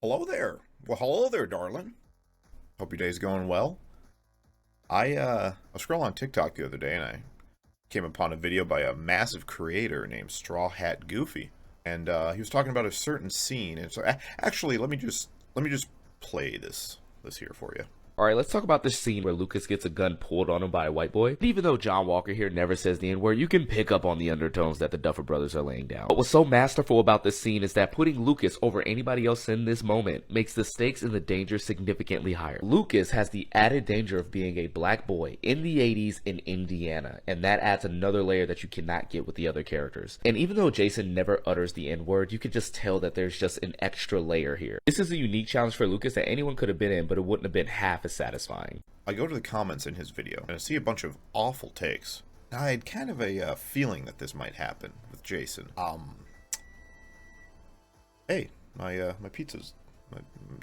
Hello there. Well, hello there, darling. Hope your day's going well. I was scrolling on TikTok the other day and I came upon a video by a massive creator named Straw Hat Goofy, and he was talking about a certain scene. And so, actually, let me just play this here for you. Alright, let's talk about this scene where Lucas gets a gun pulled on him by a white boy. And even though John Walker here never says the N-word, you can pick up on the undertones that the Duffer Brothers are laying down. What was so masterful about this scene is that putting Lucas over anybody else in this moment makes the stakes and the danger significantly higher. Lucas has the added danger of being a black boy in the 80s in Indiana, and that adds another layer that you cannot get with the other characters. And even though Jason never utters the N-word, you can just tell that there's just an extra layer here. This is a unique challenge for Lucas that anyone could have been in, but it wouldn't have been half as satisfying. I go to the comments in his video and I see a bunch of awful takes. I had kind of a feeling that this might happen with Jason. Hey, my pizza's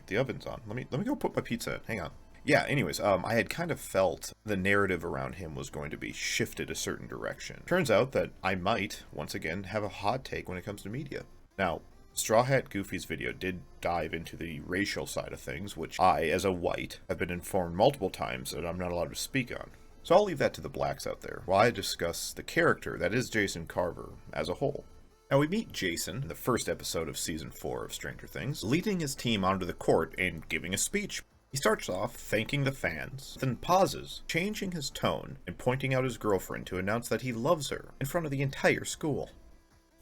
the oven's on. Let me go put my pizza in. Hang on. Yeah, anyways, I had kind of felt the narrative around him was going to be shifted a certain direction. Turns out that I might, once again, have a hot take when it comes to media. Now, Straw Hat Goofy's video did dive into the racial side of things, which I, as a white, have been informed multiple times that I'm not allowed to speak on. So I'll leave that to the blacks out there, while I discuss the character that is Jason Carver as a whole. Now we meet Jason in the first episode of Season 4 of Stranger Things, leading his team onto the court and giving a speech. He starts off thanking the fans, then pauses, changing his tone and pointing out his girlfriend to announce that he loves her in front of the entire school.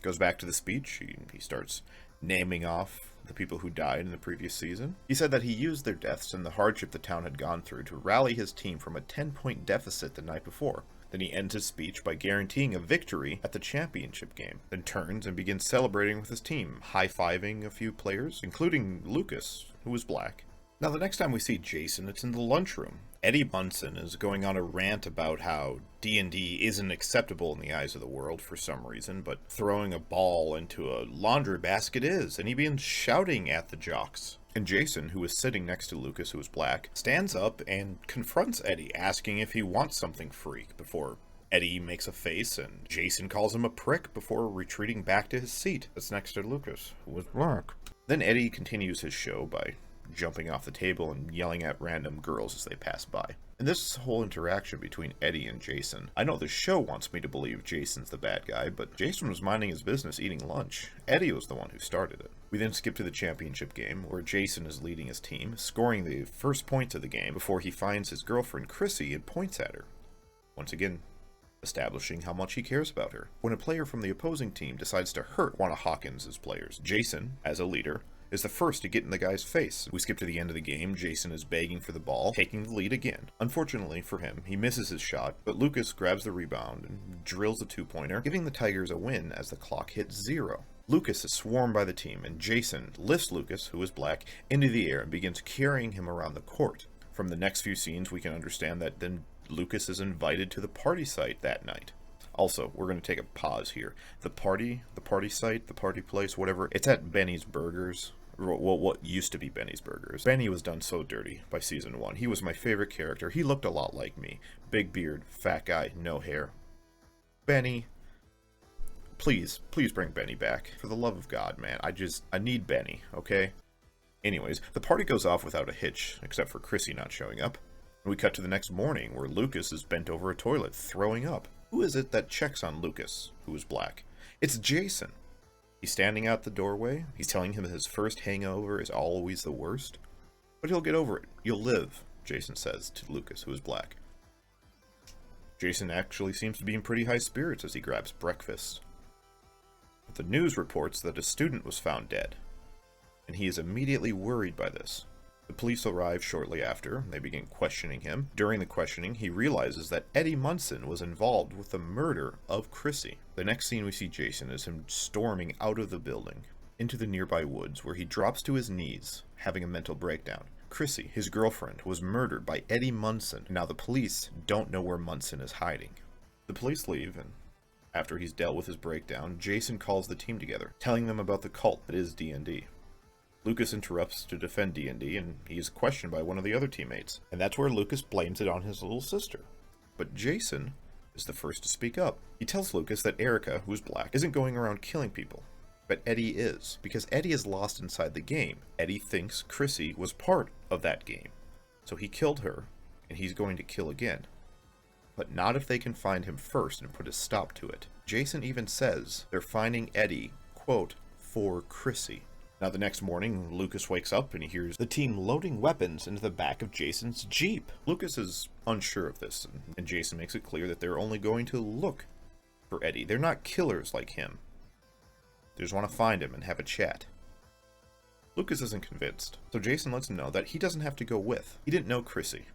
Goes back to the speech, he starts naming off the people who died in the previous season. He said that he used their deaths and the hardship the town had gone through to rally his team from a 10-point deficit the night before. Then he ends his speech by guaranteeing a victory at the championship game, then turns and begins celebrating with his team, high-fiving a few players, including Lucas, who was black. Now the next time we see Jason, it's in the lunchroom. Eddie Munson is going on a rant about how D&D isn't acceptable in the eyes of the world for some reason, but throwing a ball into a laundry basket is, and he begins shouting at the jocks. And Jason, who is sitting next to Lucas, who is black, stands up and confronts Eddie, asking if he wants something free, before Eddie makes a face and Jason calls him a prick before retreating back to his seat that's next to Lucas, who was black. Then Eddie continues his show by jumping off the table and yelling at random girls as they pass by. And this whole interaction between Eddie and Jason, I know the show wants me to believe Jason's the bad guy, but Jason was minding his business eating lunch. Eddie was the one who started it. We then skip to the championship game, where Jason is leading his team, scoring the first points of the game before he finds his girlfriend Chrissy and points at her. Once again, establishing how much he cares about her. When a player from the opposing team decides to hurt one of Hawkins' players, Jason, as a leader, is the first to get in the guy's face. We skip to the end of the game. Jason is begging for the ball, taking the lead again. Unfortunately for him, he misses his shot, but Lucas grabs the rebound and drills a two-pointer, giving the Tigers a win as the clock hits 0. Lucas is swarmed by the team, and Jason lifts Lucas, who is black, into the air and begins carrying him around the court. From the next few scenes, we can understand that then Lucas is invited to the party site that night. Also, we're going to take a pause here. The party site, the party place, whatever, it's at Benny's Burgers. Well, what used to be Benny's Burgers. Benny was done so dirty by season 1. He was my favorite character. He looked a lot like me. Big beard, fat guy, no hair. Benny, please bring Benny back. For the love of God, man. I need Benny, okay? Anyways, the party goes off without a hitch, except for Chrissy not showing up. And we cut to the next morning, where Lucas is bent over a toilet, throwing up. Who is it that checks on Lucas, who is black? It's Jason. He's standing out the doorway. He's telling him his first hangover is always the worst. But he'll get over it. You'll live, Jason says to Lucas, who is black. Jason actually seems to be in pretty high spirits as he grabs breakfast. But the news reports that a student was found dead, and he is immediately worried by this. The police arrive shortly after, and they begin questioning him. During the questioning, he realizes that Eddie Munson was involved with the murder of Chrissy. The next scene we see Jason is him storming out of the building, into the nearby woods, where he drops to his knees, having a mental breakdown. Chrissy, his girlfriend, was murdered by Eddie Munson, and now the police don't know where Munson is hiding. The police leave, and after he's dealt with his breakdown, Jason calls the team together, telling them about the cult that is D&D. Lucas interrupts to defend D&D, and he is questioned by one of the other teammates. And that's where Lucas blames it on his little sister. But Jason is the first to speak up. He tells Lucas that Erica, who's black, isn't going around killing people. But Eddie is, because Eddie is lost inside the game. Eddie thinks Chrissy was part of that game. So he killed her, and he's going to kill again. But not if they can find him first and put a stop to it. Jason even says they're finding Eddie, quote, for Chrissy. Now the next morning, Lucas wakes up and he hears the team loading weapons into the back of Jason's Jeep. Lucas is unsure of this, and Jason makes it clear that they're only going to look for Eddie. They're not killers like him. They just want to find him and have a chat. Lucas isn't convinced, so Jason lets him know that he doesn't have to go with. He didn't know Chrissy,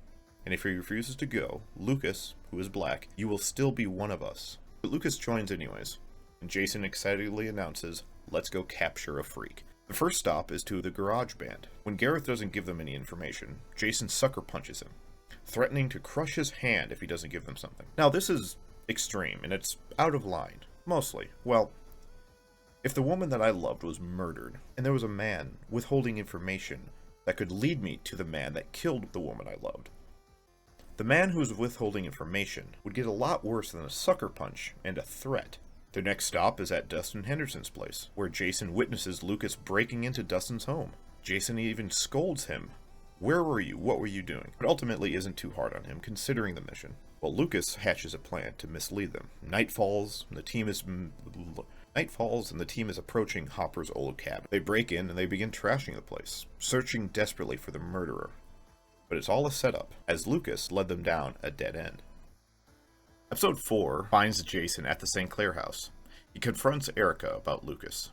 and if he refuses to go, Lucas, who is black, you will still be one of us. But Lucas joins anyways, and Jason excitedly announces, let's go capture a freak. The first stop is to the garage band. When Gareth doesn't give them any information, Jason sucker punches him, threatening to crush his hand if he doesn't give them something. Now this is extreme, and it's out of line, mostly. Well, if the woman that I loved was murdered, and there was a man withholding information that could lead me to the man that killed the woman I loved, the man who was withholding information would get a lot worse than a sucker punch and a threat. Their next stop is at Dustin Henderson's place, where Jason witnesses Lucas breaking into Dustin's home. Jason even scolds him. Where were you? What were you doing? But ultimately isn't too hard on him, considering the mission. Well, Lucas hatches a plan to mislead them. Night falls, and the team is approaching Hopper's old cabin. They break in and they begin trashing the place, searching desperately for the murderer. But it's all a setup, as Lucas led them down a dead end. Episode 4 finds Jason at the St. Clair house. He confronts Erica about Lucas.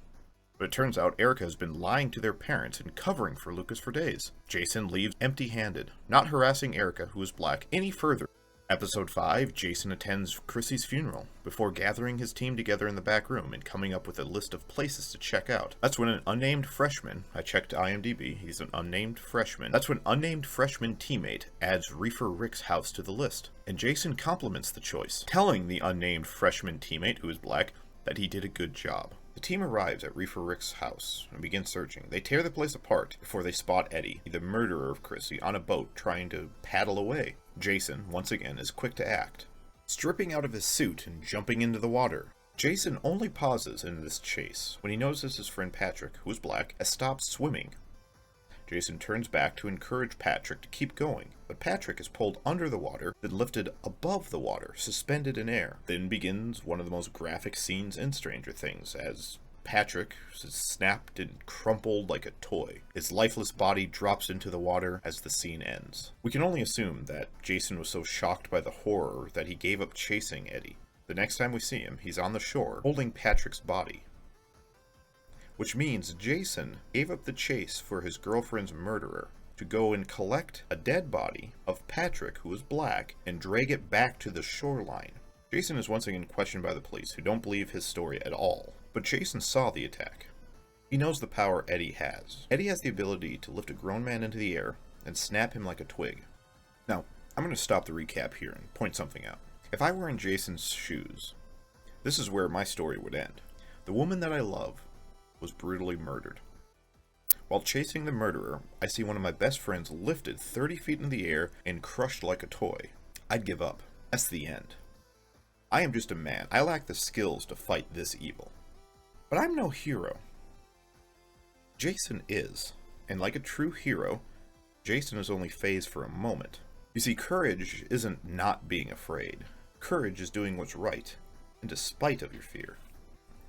But it turns out Erica has been lying to their parents and covering for Lucas for days. Jason leaves empty-handed, not harassing Erica, who is black, any further. Episode 5, Jason attends Chrissy's funeral, before gathering his team together in the back room and coming up with a list of places to check out. That's when an unnamed freshman, I checked IMDb, he's an unnamed freshman, that's when unnamed freshman teammate adds Reefer Rick's house to the list. And Jason compliments the choice, telling the unnamed freshman teammate, who is black, that he did a good job. The team arrives at Reefer Rick's house and begins searching. They tear the place apart before they spot Eddie, the murderer of Chrissy, on a boat trying to paddle away. Jason, once again, is quick to act, stripping out of his suit and jumping into the water. Jason only pauses in this chase when he notices his friend Patrick, who is black, has stopped swimming. Jason turns back to encourage Patrick to keep going, but Patrick is pulled under the water, then lifted above the water, suspended in air. Then begins one of the most graphic scenes in Stranger Things, as Patrick is snapped and crumpled like a toy. His lifeless body drops into the water as the scene ends. We can only assume that Jason was so shocked by the horror that he gave up chasing Eddie. The next time we see him, he's on the shore, holding Patrick's body. Which means Jason gave up the chase for his girlfriend's murderer to go and collect a dead body of Patrick, who is black, and drag it back to the shoreline. Jason is once again questioned by the police, who don't believe his story at all. But Jason saw the attack. He knows the power Eddie has. Eddie has the ability to lift a grown man into the air and snap him like a twig. Now, I'm going to stop the recap here and point something out. If I were in Jason's shoes, this is where my story would end. The woman that I love was brutally murdered. While chasing the murderer, I see one of my best friends lifted 30 feet in the air and crushed like a toy. I'd give up. That's the end. I am just a man. I lack the skills to fight this evil. But I'm no hero. Jason is. And like a true hero, Jason is only phased for a moment. You see, courage isn't not being afraid. Courage is doing what's right, in despite of your fear.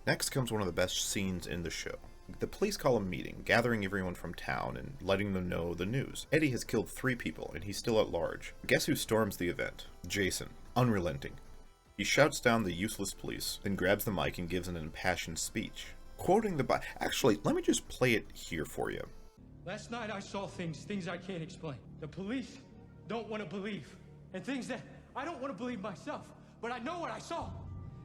Next comes one of the best scenes in the show. The police call a meeting, gathering everyone from town and letting them know the news. Eddie has killed 3 people, and he's still at large. Guess who storms the event? Jason, unrelenting. He shouts down the useless police, then grabs the mic and gives an impassioned speech. Quoting the Actually, let me just play it here for you. Last night I saw things I can't explain. The police don't want to believe, and things that I don't want to believe myself, but I know what I saw.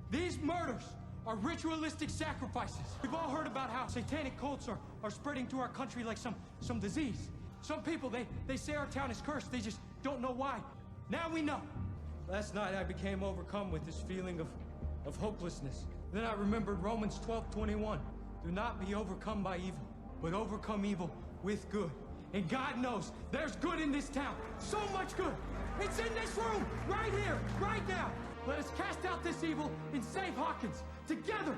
These murders are ritualistic sacrifices. We've all heard about how satanic cults are spreading to our country like some disease. Some people, they say our town is cursed, they just don't know why. Now we know. Last night I became overcome with this feeling of hopelessness. Then I remembered Romans 12:21. Do not be overcome by evil, but overcome evil with good. And God knows there's good in this town. So much good. It's in this room, right here, right now. Let us cast out this evil and save Hawkins together.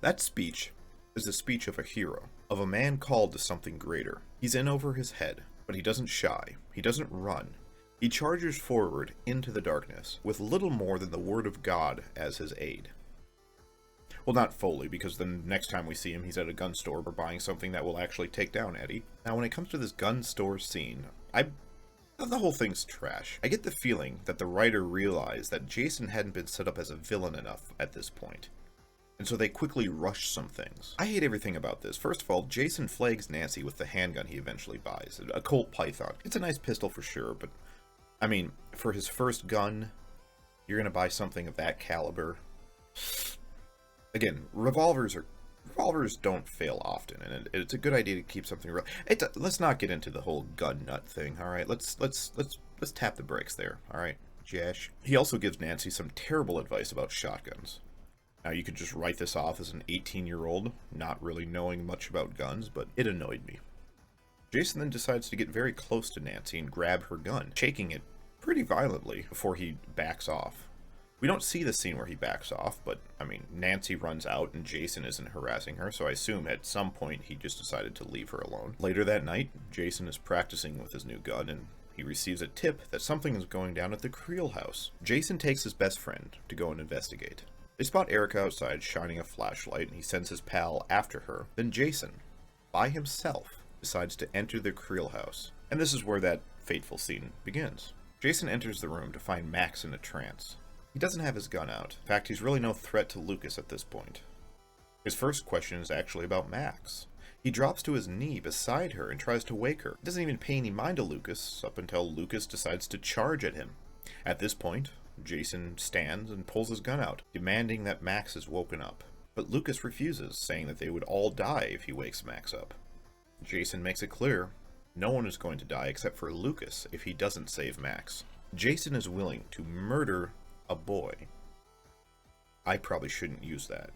That speech is the speech of a hero, of a man called to something greater. He's in over his head, but he doesn't shy, he doesn't run. He charges forward into the darkness, with little more than the word of God as his aid. Well, not fully, because the next time we see him, he's at a gun store or buying something that will actually take down Eddie. Now, when it comes to this gun store scene, the whole thing's trash. I get the feeling that the writer realized that Jason hadn't been set up as a villain enough at this point, and so they quickly rushed some things. I hate everything about this. First of all, Jason flags Nancy with the handgun he eventually buys, a Colt Python. It's a nice pistol for sure, but I mean, for his first gun, you're gonna buy something of that caliber. Again, revolvers don't fail often, and it's a good idea to keep something real. Let's not get into the whole gun nut thing, all right? Let's tap the brakes there, all right, Josh. He also gives Nancy some terrible advice about shotguns. Now, you could just write this off as an 18-year-old, not really knowing much about guns, but it annoyed me. Jason then decides to get very close to Nancy and grab her gun, shaking it pretty violently before he backs off. We don't see the scene where he backs off, but, I mean, Nancy runs out and Jason isn't harassing her, so I assume at some point he just decided to leave her alone. Later that night, Jason is practicing with his new gun, and he receives a tip that something is going down at the Creel house. Jason takes his best friend to go and investigate. They spot Erica outside shining a flashlight, and he sends his pal after her. Then Jason, by himself, decides to enter the Creel house. And this is where that fateful scene begins. Jason enters the room to find Max in a trance. He doesn't have his gun out. In fact, he's really no threat to Lucas at this point. His first question is actually about Max. He drops to his knee beside her and tries to wake her. He doesn't even pay any mind to Lucas, up until Lucas decides to charge at him. At this point, Jason stands and pulls his gun out, demanding that Max is woken up. But Lucas refuses, saying that they would all die if he wakes Max up. Jason makes it clear, no one is going to die except for Lucas if he doesn't save Max. Jason is willing to murder a boy. I probably shouldn't use that.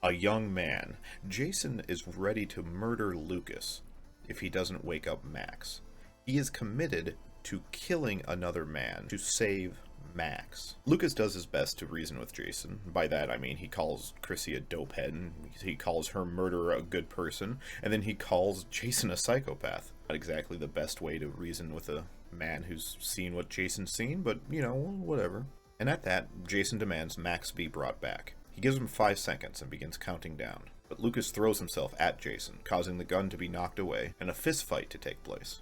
A young man. Jason is ready to murder Lucas if he doesn't wake up Max. He is committed to killing another man to save Max. Lucas does his best to reason with Jason. By that I mean he calls Chrissy a dopehead, and he calls her murderer a good person, and then he calls Jason a psychopath. Not exactly the best way to reason with a man who's seen what Jason's seen, but, you know, whatever. And at that, Jason demands Max be brought back. He gives him 5 seconds and begins counting down. But Lucas throws himself at Jason, causing the gun to be knocked away and a fist fight to take place.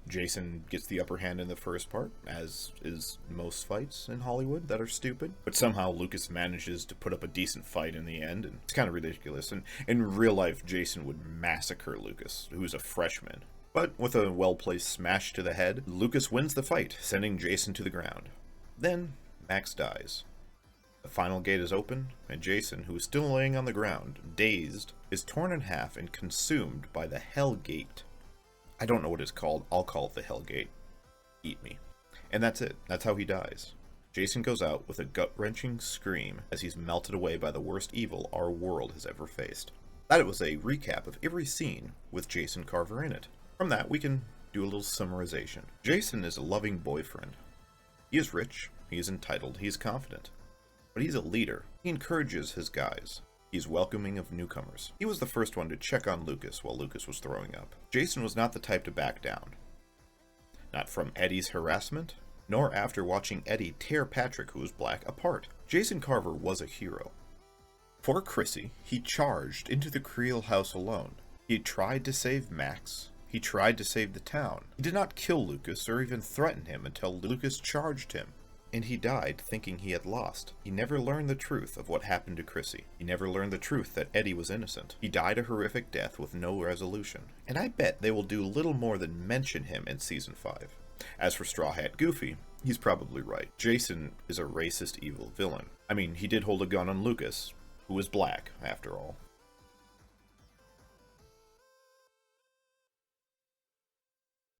Jason gets the upper hand in the first part, as is most fights in Hollywood that are stupid. But somehow Lucas manages to put up a decent fight in the end, and it's kind of ridiculous. And in real life, Jason would massacre Lucas, who's a freshman. But with a well-placed smash to the head, Lucas wins the fight, sending Jason to the ground. Then Max dies. The final gate is open, and Jason, who is still laying on the ground, dazed, is torn in half and consumed by the Hell Gate. I don't know what it's called. I'll call it the Hell Gate. Eat me. And that's it. That's how he dies. Jason goes out with a gut-wrenching scream as he's melted away by the worst evil our world has ever faced. That was a recap of every scene with Jason Carver in it. From that, we can do a little summarization. Jason is a loving boyfriend. He is rich. He is entitled, he is confident. But he's a leader. He encourages his guys. He's welcoming of newcomers. He was the first one to check on Lucas while Lucas was throwing up. Jason was not the type to back down. Not from Eddie's harassment, nor after watching Eddie tear Patrick, who was black, apart. Jason Carver was a hero. For Chrissy, he charged into the Creel house alone. He tried to save Max. He tried to save the town. He did not kill Lucas or even threaten him until Lucas charged him. And he died thinking he had lost. He never learned the truth of what happened to Chrissy. He never learned the truth that Eddie was innocent. He died a horrific death with no resolution. And I bet they will do little more than mention him in Season 5. As for Straw Hat Goofy, he's probably right. Jason is a racist evil villain. I mean, he did hold a gun on Lucas, who was black, after all.